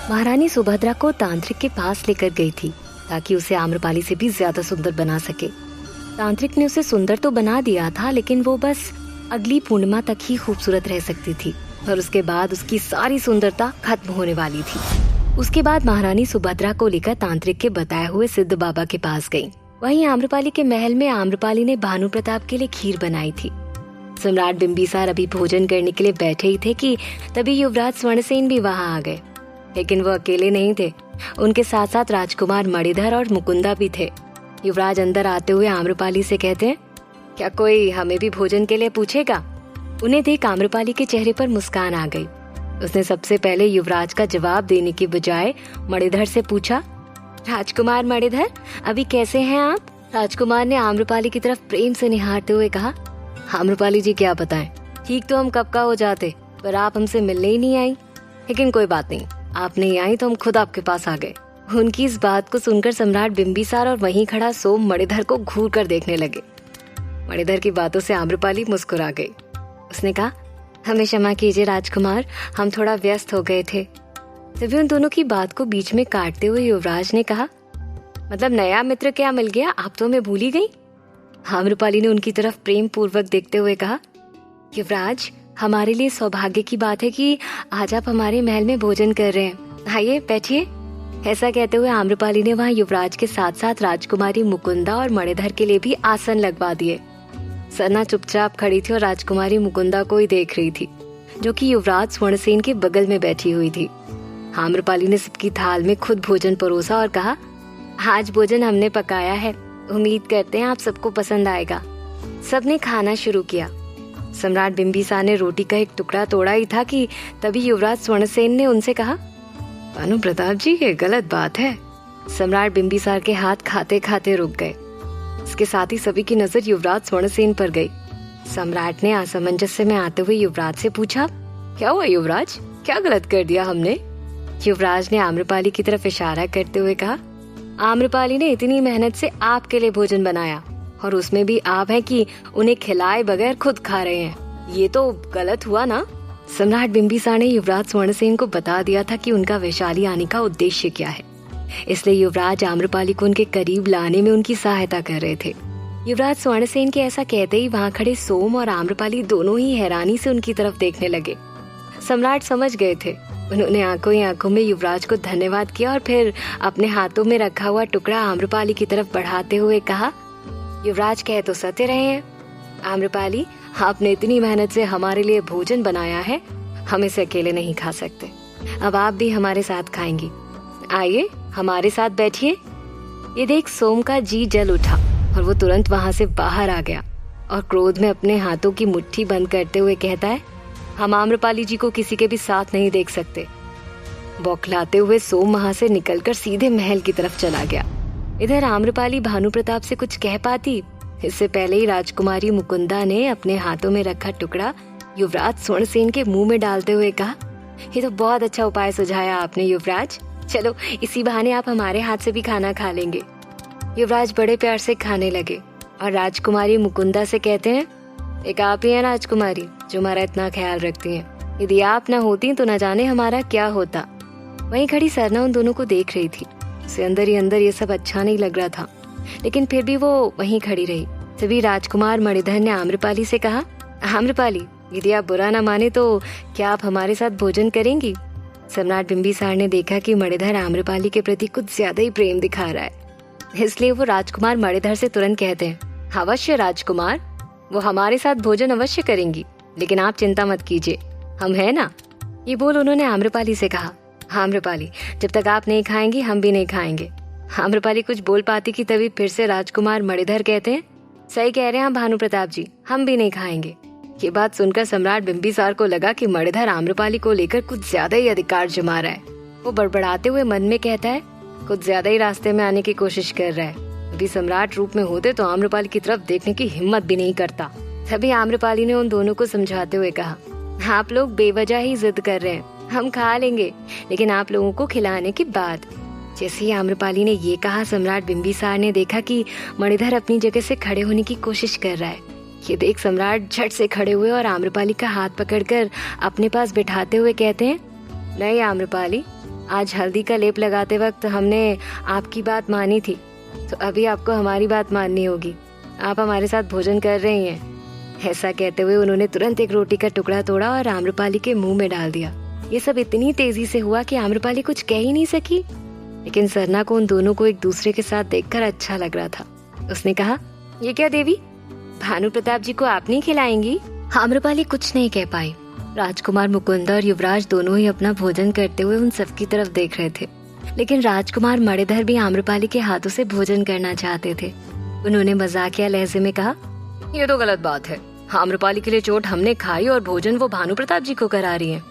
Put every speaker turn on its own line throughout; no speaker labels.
महारानी सुभद्रा को तांत्रिक के पास लेकर गई थी ताकि उसे आम्रपाली से भी ज्यादा सुंदर बना सके। तांत्रिक ने उसे सुंदर तो बना दिया था, लेकिन वो बस अगली पूर्णिमा तक ही खूबसूरत रह सकती थी और उसके बाद उसकी सारी सुंदरता खत्म होने वाली थी। उसके बाद महारानी सुभद्रा को लेकर तांत्रिक के बताए हुए सिद्ध बाबा के पास गई। वहीं आम्रपाली के महल में आम्रपाली ने भानु प्रताप के लिए खीर बनाई थी। सम्राट बिंबिसार अभी भोजन करने के लिए बैठे ही थे कि तभी युवराज स्वर्णसेन भी वहां आ गए। लेकिन वो अकेले नहीं थे, उनके साथ साथ राजकुमार मणिधर और मुकुंदा भी थे। युवराज अंदर आते हुए आम्रपाली से कहते हैं, क्या कोई हमें भी भोजन के लिए पूछेगा? उन्हें देख आम्रपाली के चेहरे पर मुस्कान आ गई। उसने सबसे पहले युवराज का जवाब देने की बजाय मणिधर से पूछा, राजकुमार मणिधर, अभी कैसे हैं आप? राजकुमार ने आम्रपाली की तरफ प्रेम से निहारते हुए कहा, आम्रपाली जी क्या बताएं, ठीक तो हम कब का हो जाते, पर आप हमसे मिलने ही नहीं आई। लेकिन कोई बात नहीं, आप नहीं आई तो हम खुद आपके पास आ गए। उनकी इस बात को सुनकर सम्राट बिंबिसार और वहीं खड़ा सोम मणिधर को घूर कर देखने लगे। मणिधर की बातों से आम्रपाली मुस्कुरा गई। उसने कहा, हमें क्षमा कीजिए राजकुमार, हम थोड़ा व्यस्त हो गए थे। तभी उन दोनों की बात को बीच में काटते हुए युवराज ने कहा, मतलब नया मित्र क्या मिल गया, आप तो हमें भूल ही गई। आम्रपाली ने उनकी तरफ प्रेम पूर्वक देखते हुए कहा, युवराज, हमारे लिए सौभाग्य की बात है कि आज आप हमारे महल में भोजन कर रहे हैं। आइए बैठिए। ऐसा कहते हुए आम्रपाली ने वहाँ युवराज के साथ साथ राजकुमारी मुकुंदा और मणिधर के लिए भी आसन लगवा दिए। सरना चुपचाप खड़ी थी और राजकुमारी मुकुंदा को ही देख रही थी, जो कि युवराज स्वर्णसेन के बगल में बैठी हुई थी। आम्रपाली ने सबकी थाल में खुद भोजन परोसा और कहा, आज भोजन हमने पकाया है, उम्मीद करते हैं आप सबको पसंद आएगा। सबने खाना शुरू किया। सम्राट बिंबिसार ने रोटी का एक टुकड़ा तोड़ा ही था कि तभी युवराज स्वर्णसेन ने उनसे कहा, भानु प्रताप जी, ये गलत बात है। सम्राट बिंबिसार के हाथ खाते खाते रुक गए। इसके साथ ही सभी की नजर युवराज स्वर्णसेन पर गई। सम्राट ने असमंजस्य में आते हुए युवराज से पूछा, क्या हुआ युवराज, क्या गलत कर दिया हमने? युवराज ने आम्रपाली की तरफ इशारा करते हुए कहा, आम्रपाली ने इतनी मेहनत से आपके लिए भोजन बनाया और उसमें भी आप हैं कि उन्हें खिलाए बगैर खुद खा रहे हैं, ये तो गलत हुआ ना? सम्राट बिंबिसार ने युवराज स्वर्णसेन को बता दिया था कि उनका वैशाली आने का उद्देश्य क्या है, इसलिए युवराज आम्रपाली को उनके करीब लाने में उनकी सहायता कर रहे थे। युवराज स्वर्णसेन के ऐसा कहते ही वहाँ खड़े सोम और आम्रपाली दोनों ही हैरानी से उनकी तरफ देखने लगे। सम्राट समझ गए थे। उन्होंने आंखों ही आंखों में युवराज को धन्यवाद किया और फिर अपने हाथों में रखा हुआ टुकड़ा आम्रपाली की तरफ बढ़ाते हुए कहा, युवराज कह तो सत्य रहे हैं। आम्रपाली, आपने इतनी मेहनत से हमारे लिए भोजन बनाया है, हम इसे अकेले नहीं खा सकते। अब आप भी हमारे साथ खाएंगी। आइए हमारे साथ बैठिए। ये देख सोम का जी जल उठा और वो तुरंत वहाँ से बाहर आ गया और क्रोध में अपने हाथों की मुट्ठी बंद करते हुए कहता है, हम आम्रपाली जी को किसी के भी साथ नहीं देख सकते। बौखलाते हुए सोम वहाँ से निकलकर सीधे महल की तरफ चला गया। इधर आम्रपाली भानु प्रताप से कुछ कह पाती, इससे पहले ही राजकुमारी मुकुंदा ने अपने हाथों में रखा टुकड़ा युवराज स्वर्णसेन के मुंह में डालते हुए कहा, ये तो बहुत अच्छा उपाय सुझाया आपने युवराज, चलो इसी बहाने आप हमारे हाथ से भी खाना खा लेंगे। युवराज बड़े प्यार से खाने लगे और राजकुमारी मुकुंदा से कहते हैं, एक आप ही हैं राजकुमारी जो हमारा इतना ख्याल रखती हैं, यदि आप ना होती तो न जाने हमारा क्या होता। वहीं खड़ी सरना उन दोनों को देख रही थी। उसे अंदर ही अंदर ये सब अच्छा नहीं लग रहा था, लेकिन फिर भी वो वहीं खड़ी रही। तभी राजकुमार मणिधर ने आम्रपाली से कहा, आम्रपाली, यदि आप बुरा ना माने तो क्या आप हमारे साथ भोजन करेंगी? सम्राट बिंबिसार ने देखा कि मणिधर आम्रपाली के प्रति कुछ ज्यादा ही प्रेम दिखा रहा है, इसलिए वो राजकुमार मणिधर से तुरंत कहते हैं, अवश्य राजकुमार, वो हमारे साथ भोजन अवश्य करेंगी, लेकिन आप चिंता मत कीजिए, हम हैं ना। ये बोल उन्होंने आम्रपाली से कहा, आम्रपाली, जब तक आप नहीं खाएंगी हम भी नहीं खाएंगे। आम्रपाली कुछ बोल पाती कि तभी फिर से राजकुमार मणिधर कहते हैं, सही कह रहे हैं भानु प्रताप जी, हम भी नहीं खाएंगे। ये बात सुनकर सम्राट बिंबिसार को लगा कि मणिधर आम्रपाली को लेकर कुछ ज्यादा ही अधिकार जमा रहा है। वो बड़बड़ाते हुए मन में कहता है, कुछ ज्यादा ही रास्ते में आने की कोशिश कर रहा है। अभी सम्राट रूप में होते तो आम्रपाली की तरफ देखने की हिम्मत भी नहीं करता। तभी आम्रपाली ने उन दोनों को समझाते हुए कहा, आप लोग बेवजह ही जिद कर रहे हैं, हम खा लेंगे, लेकिन आप लोगों को खिलाने के बाद। जैसे ही आम्रपाली ने ये कहा, सम्राट बिंबिसार ने देखा कि मणिधर अपनी जगह से खड़े होने की कोशिश कर रहा है। ये देख सम्राट झट से खड़े हुए और आम्रपाली का हाथ पकड़कर अपने पास बिठाते हुए कहते हैं, नहीं आम्रपाली, आज हल्दी का लेप लगाते वक्त हमने आपकी बात मानी थी, तो अभी आपको हमारी बात माननी होगी। आप हमारे साथ भोजन कर रही हैं। ऐसा कहते हुए उन्होंने तुरंत एक रोटी का टुकड़ा तोड़ा और आम्रपाली के मुंह में डाल दिया। ये सब इतनी तेजी से हुआ कि आम्रपाली कुछ कह ही नहीं सकी, लेकिन सरना को उन दोनों को एक दूसरे के साथ देखकर अच्छा लग रहा था। उसने कहा, ये क्या देवी, भानु प्रताप जी को आप नहीं खिलाएंगी? आम्रपाली कुछ नहीं कह पाई। राजकुमार मुकुंद और युवराज दोनों ही अपना भोजन करते हुए उन सबकी तरफ देख रहे थे, लेकिन राजकुमार मणिधर भी आम्रपाली के हाथों से भोजन करना चाहते थे। उन्होंने मजाकिया लहजे में कहा, ये तो गलत बात है। आम्रपाली के लिए चोट हमने खाई और भोजन वो भानु प्रताप जी को करा रही है।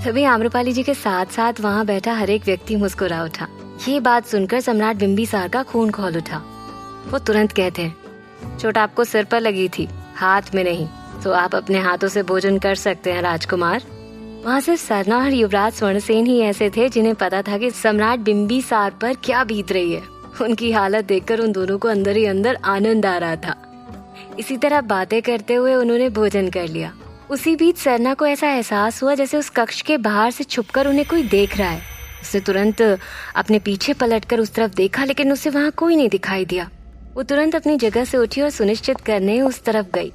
तभी आम्रपाली जी के साथ साथ वहाँ बैठा हर एक व्यक्ति मुस्कुरा उठा। ये बात सुनकर सम्राट बिंबिसार का खून खौल उठा। वो तुरंत कहते हैं, चोट आपको सिर पर लगी थी, हाथ में नहीं, तो आप अपने हाथों से भोजन कर सकते हैं राजकुमार। वहाँ सिर्फ सरना और युवराज स्वर्णसेन ही ऐसे थे जिन्हें पता था कि सम्राट बिंबिसार पर क्या बीत रही है। उनकी हालत देखकर उन दोनों को अंदर ही अंदर आनंद आ रहा था। इसी तरह बातें करते हुए उन्होंने भोजन कर लिया। उसी बीच सरना को ऐसा एहसास हुआ जैसे उस कक्ष के बाहर से छुपकर उन्हें कोई देख रहा है। उसने तुरंत अपने पीछे पलटकर उस तरफ देखा, लेकिन उसे वहाँ कोई नहीं दिखाई दिया। वो तुरंत अपनी जगह से उठी और सुनिश्चित करने उस तरफ गई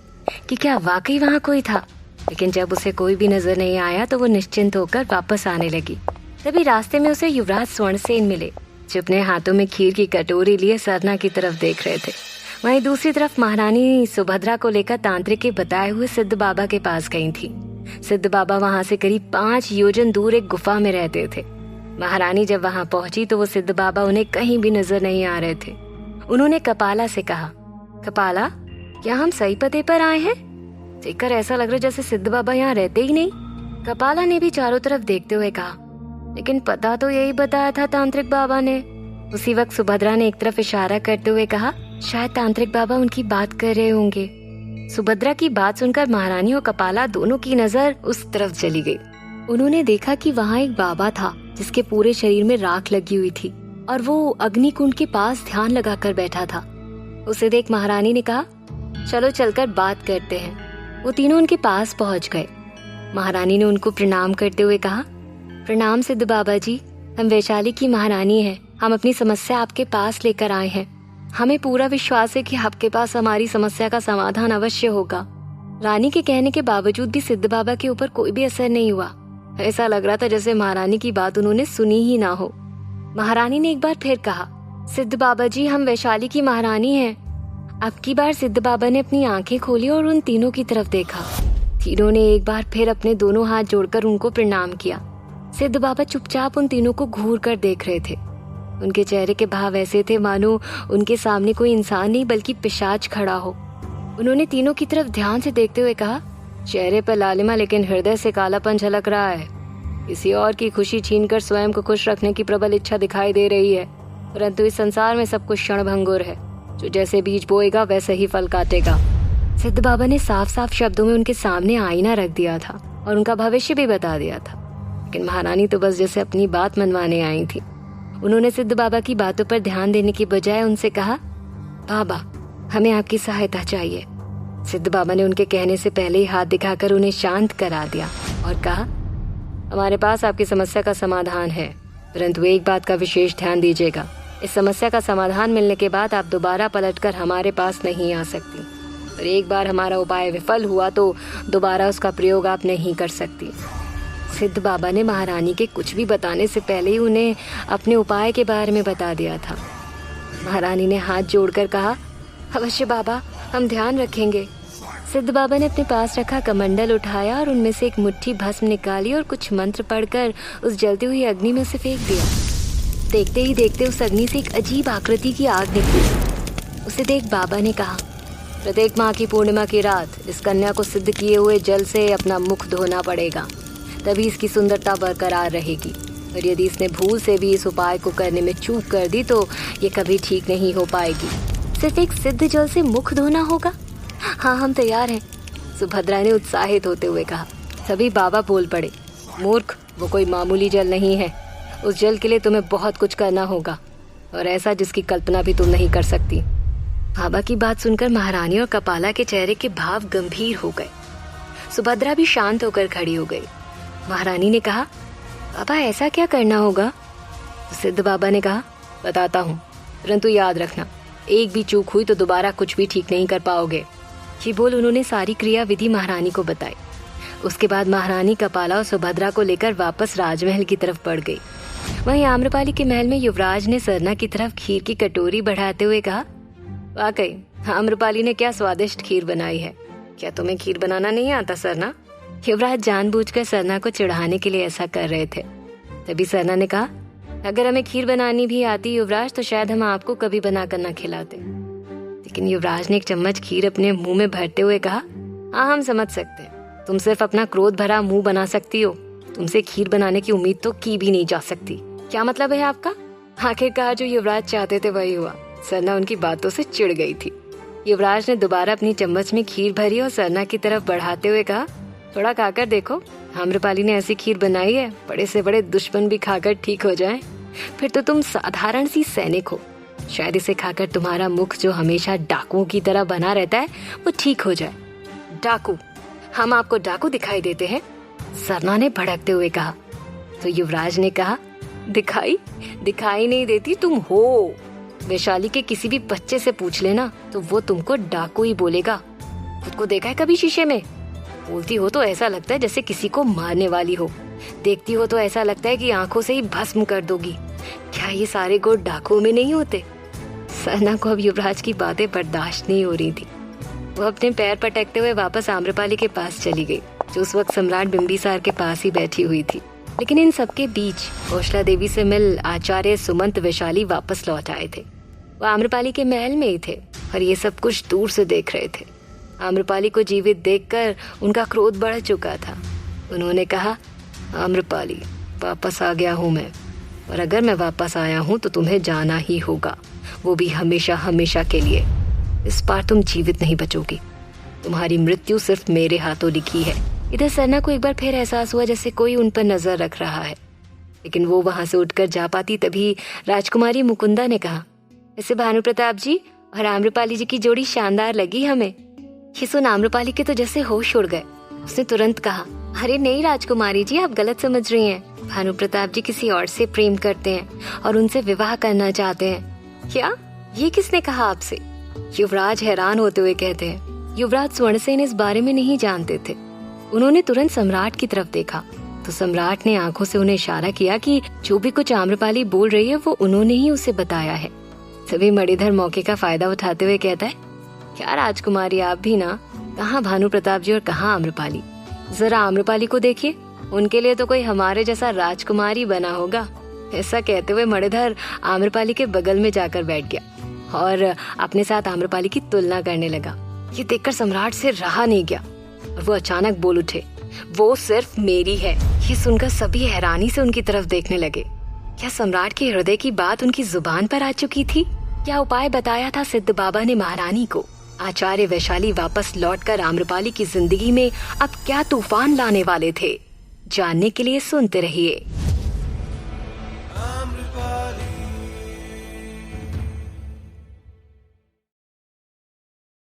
कि क्या वाकई वहाँ कोई था। लेकिन जब उसे कोई भी नजर नहीं आया तो वो निश्चिंत होकर वापस आने लगी। तभी रास्ते में उसे युवराज स्वर्णसेन मिले, जो अपने हाथों में खीर की कटोरी लिए सरना की तरफ देख रहे थे। वहीं दूसरी तरफ महारानी सुभद्रा को लेकर तांत्रिक के बताए हुए सिद्ध बाबा के पास गई थी। सिद्ध बाबा वहाँ से करीब 5 योजन दूर एक गुफा में रहते थे। महारानी जब वहाँ पहुंची तो वो सिद्ध बाबा उन्हें कहीं भी नजर नहीं आ रहे थे। उन्होंने कपाला से कहा, कपाला, क्या हम सही पते पर आए हैं? देखकर ऐसा लग रहा जैसे सिद्ध बाबा यहाँ रहते ही नहीं। कपाला ने भी चारों तरफ देखते हुए कहा, लेकिन पता तो यही बताया था तांत्रिक बाबा ने। उसी वक्त सुभद्रा ने एक तरफ इशारा करते हुए कहा, शायद तांत्रिक बाबा उनकी बात कर रहे होंगे। सुभद्रा की बात सुनकर महारानी और कपाला दोनों की नजर उस तरफ चली गई। उन्होंने देखा कि वहाँ एक बाबा था जिसके पूरे शरीर में राख लगी हुई थी और वो अग्निकुंड के पास ध्यान लगाकर बैठा था। उसे देख महारानी ने कहा, चलो चलकर बात करते हैं। वो तीनों उनके पास पहुंच गए। महारानी ने उनको प्रणाम करते हुए कहा, प्रणाम सिद्ध बाबा जी, हम वैशाली की महारानी हैं। हम अपनी समस्या आपके पास लेकर आए हैं। हमें पूरा विश्वास है कि आपके पास हमारी समस्या का समाधान अवश्य होगा। रानी के कहने के बावजूद भी सिद्ध बाबा के ऊपर कोई भी असर नहीं हुआ। ऐसा लग रहा था जैसे महारानी की बात उन्होंने सुनी ही ना हो। महारानी ने एक बार फिर कहा, सिद्ध बाबा जी, हम वैशाली की महारानी हैं। अब की बार सिद्ध बाबा ने अपनी आंखें खोली और उन तीनों की तरफ देखा। तीनों ने एक बार फिर अपने दोनों हाथ जोड़कर उनको प्रणाम किया। सिद्ध बाबा चुपचाप उन तीनों को घूर कर देख रहे थे। उनके चेहरे के भाव ऐसे थे मानो उनके सामने कोई इंसान नहीं बल्कि पिशाच खड़ा हो। उन्होंने तीनों की तरफ ध्यान से देखते हुए कहा, चेहरे पर लालिमा लेकिन हृदय से कालापन झलक रहा है। किसी और की खुशी छीनकर स्वयं को खुश रखने की प्रबल इच्छा दिखाई दे रही है, परंतु इस संसार में सब कुछ क्षणभंगुर है। जो जैसे बीज बोएगा वैसे ही फल काटेगा। सिद्ध बाबा ने साफ साफ शब्दों में उनके सामने आईना रख दिया था और उनका भविष्य भी बता दिया था। लेकिन महारानी तो बस जैसे अपनी बात मनवाने आई थी। उन्होंने सिद्ध बाबा की बातों पर ध्यान देने की बजाय उनसे कहा, बाबा, हमें आपकी सहायता चाहिए। सिद्ध बाबा ने उनके कहने से पहले ही हाथ दिखाकर उन्हें शांत करा दिया और कहा, हमारे पास आपकी समस्या का समाधान है, परंतु एक बात का विशेष ध्यान दीजिएगा। इस समस्या का समाधान मिलने के बाद आप दोबारा पलटकर हमारे पास नहीं आ सकती, और एक बार हमारा उपाय विफल हुआ तो दोबारा उसका प्रयोग आप नहीं कर सकती। सिद्ध बाबा ने महारानी के कुछ भी बताने से पहले ही उन्हें अपने उपाय के बारे में बता दिया था। महारानी ने हाथ जोड़कर कहा, अवश्य बाबा, हम ध्यान रखेंगे। सिद्ध बाबा ने अपने पास रखा कमंडल उठाया और उनमें से एक मुट्ठी भस्म निकाली और कुछ मंत्र पढ़कर उस जलती हुई अग्नि में उसे फेंक दिया। देखते ही देखते उस अग्नि से एक अजीब आकृति की आग निकली। उसे देख बाबा ने कहा, प्रत्येक माह की पूर्णिमा की रात इस कन्या को सिद्ध किए हुए जल से अपना मुख धोना पड़ेगा, तभी इसकी सुंदरता बरकरार रहेगी। और यदि इसने भूल से भी इस उपाय को करने में चूक कर दी तो ये कभी ठीक नहीं हो पाएगी। सिर्फ एक सिद्ध जल से मुख धोना होगा? हाँ, हम तैयार हैं, सुभद्रा ने उत्साहित होते हुए कहा। सभी बाबा बोल पड़े, मूर्ख, वो कोई मामूली जल नहीं है। उस जल के लिए तुम्हें बहुत कुछ करना होगा, और ऐसा जिसकी कल्पना भी तुम नहीं कर सकती। बाबा की बात सुनकर महारानी और कपाला के चेहरे के भाव गंभीर हो गए। सुभद्रा भी शांत होकर खड़ी हो गई। महारानी ने कहा, बाबा, ऐसा क्या करना होगा? तो सिद्ध बाबा ने कहा, बताता हूँ, परंतु याद रखना, एक भी चूक हुई तो दोबारा कुछ भी ठीक नहीं कर पाओगे। ये बोल उन्होंने सारी क्रिया विधि महारानी को बताई। उसके बाद महारानी कपाला और सुभद्रा को लेकर वापस राजमहल की तरफ बढ़ गई। वहीं आम्रपाली के महल में युवराज ने सरना की तरफ खीर की कटोरी बढ़ाते हुए कहा, वाकई आम्रपाली ने क्या स्वादिष्ट खीर बनाई है। क्या तुम्हें खीर बनाना नहीं आता सरना? युवराज जानबूझकर सरना को चिढ़ाने के लिए ऐसा कर रहे थे। तभी सरना ने कहा, अगर हमें खीर बनानी भी आती युवराज तो शायद हम आपको कभी बनाकर न खिलाते। लेकिन युवराज ने एक चम्मच खीर अपने मुंह में भरते हुए कहा, हाँ हम समझ सकते हैं, तुम सिर्फ अपना क्रोध भरा मुंह बना सकती हो, तुमसे खीर बनाने की उम्मीद तो की भी नहीं जा सकती। क्या मतलब है आपका? आखिरकार जो युवराज चाहते थे वही हुआ। सरना उनकी बातों से चिढ़ गई थी। युवराज ने दोबारा अपनी चम्मच में खीर भरी और सरना की तरफ बढ़ाते हुए कहा, थोड़ा खाकर देखो, आम्रपाली ने ऐसी खीर बनाई है, बड़े से बड़े दुश्मन भी खाकर ठीक हो जाएं। फिर तो तुम साधारण सी सैनिक हो। शायद इसे खाकर तुम्हारा मुख जो हमेशा डाकुओं की तरह बना रहता है वो ठीक हो जाए। डाकू? हम आपको डाकू दिखाई देते हैं? सरना ने भड़कते हुए कहा। तो युवराज ने कहा, दिखाई नहीं देती तुम हो। वैशाली के किसी भी बच्चे से पूछ लेना तो वो तुमको डाकू ही बोलेगा। खुद को देखा है कभी शीशे में? बोलती हो तो ऐसा लगता है जैसे किसी को मारने वाली हो, देखती हो तो ऐसा लगता है कि आंखों से ही भस्म कर दोगी। क्या ये सारे गुण डाकुओं में नहीं होते? सरना को अब युवराज की बातें बर्दाश्त नहीं हो रही थी। वो अपने पैर पटकते हुए वापस आम्रपाली के पास चली गई, जो उस वक्त सम्राट बिंबिसार के पास ही बैठी हुई थी। लेकिन इन सबके बीच कौशला देवी से मिल आचार्य सुमंत वैशाली वापस लौट आए थे। वो आम्रपाली के महल में ही थे और ये सब कुछ दूर से देख रहे थे। आम्रपाली को जीवित देखकर उनका क्रोध बढ़ चुका था। उन्होंने कहा, आम्रपाली, वापस आ गया हूँ मैं, और अगर मैं वापस आया हूँ तो तुम्हें जाना ही होगा, वो भी हमेशा हमेशा के लिए। इस बार तुम जीवित नहीं बचोगी, तुम्हारी मृत्यु सिर्फ मेरे हाथों लिखी है। इधर सरना को एक बार फिर एहसास हुआ जैसे कोई उन पर नजर रख रहा है, लेकिन वो वहां से उठकर जा पाती तभी राजकुमारी मुकुंदा ने कहा, ऐसे भानु प्रताप जी और आम्रपाली जी की जोड़ी शानदार लगी हमें। ये सुन आम्रपाली के तो जैसे होश उड़ गए। उसने तुरंत कहा, अरे नहीं राजकुमारी जी, आप गलत समझ रही हैं। भानु प्रताप जी किसी और से प्रेम करते हैं और उनसे विवाह करना चाहते हैं। क्या? ये किसने कहा आपसे? युवराज हैरान होते हुए कहते हैं। युवराज स्वर्णसेन इस बारे में नहीं जानते थे। उन्होंने तुरंत सम्राट की तरफ देखा तो सम्राट ने आंखों से उन्हें इशारा किया कि जो भी कुछ आम्रपाली बोल रही है वो उन्होंने ही उसे बताया है। सभी मणिधर मौके का फायदा उठाते हुए कहता है, क्या राजकुमारी आप भी ना, कहाँ भानु प्रताप जी और कहाँ आम्रपाली। जरा आम्रपाली को देखिए, उनके लिए तो कोई हमारे जैसा राजकुमारी बना होगा। ऐसा कहते हुए मणिधर आम्रपाली के बगल में जाकर बैठ गया और अपने साथ आम्रपाली की तुलना करने लगा। ये देखकर सम्राट से रहा नहीं गया और वो अचानक बोल उठे, वो सिर्फ मेरी है। ये सुनकर सभी हैरानी से उनकी तरफ देखने लगे। क्या सम्राट के हृदय की बात उनकी जुबान पर आ चुकी थी? क्या उपाय बताया था सिद्ध बाबा ने महारानी को? आचार्य वैशाली वापस लौटकर आम्रपाली की जिंदगी में अब क्या तूफान लाने वाले थे? जानने के लिए सुनते रहिए।